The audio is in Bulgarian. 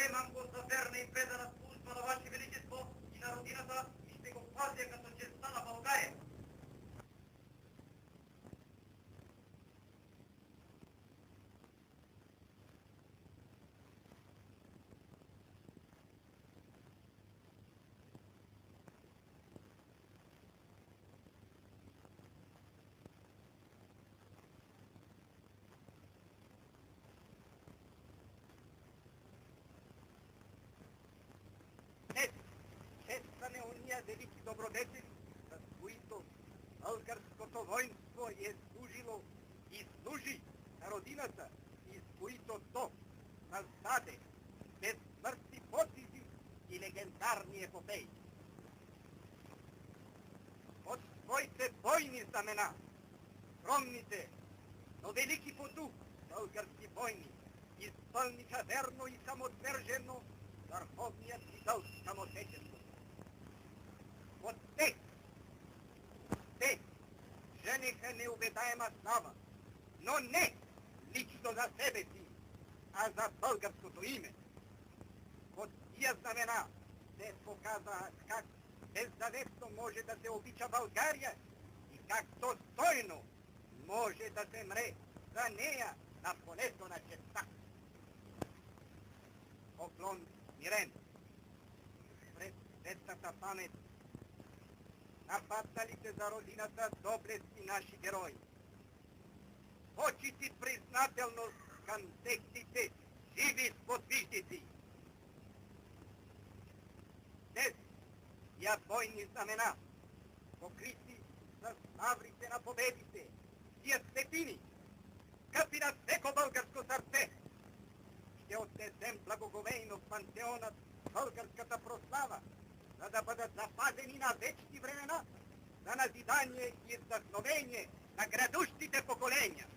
Приемам го за верна и предана служба на Ваше Величество и на родината и ще го пазя като честа на България. Днес честваме уния велики добродетели, с които българското воинство е служило и служи на родината, и с които то създаде безсмъртни подвизи и легендарни епопеи. От своите бойни знамена, скромните, но велики по дух български войни изпълниха верно и самоотвержено върховният си дълг към Отечеството. От те жениха неубедаема слава, но не лично за себе си, а за българското име. От тия знамена се показа как беззаветно може да се обича България и как достойно може да се мре за нея на полето на честта. Поклон мирен пред светлата памет на падналите за родината доблестни наши герои. Почит и признателност към техните живи сподвижници. Днес тия бойни знамена, покрити с лаврите на победите, тия светини, скъпи на всеко българско сърце, ще отнесем благоговейно в пантеонът българската прослава, за да бъдат запазени на вечни времена, за назидание и вдъхновение на грядущите поколения.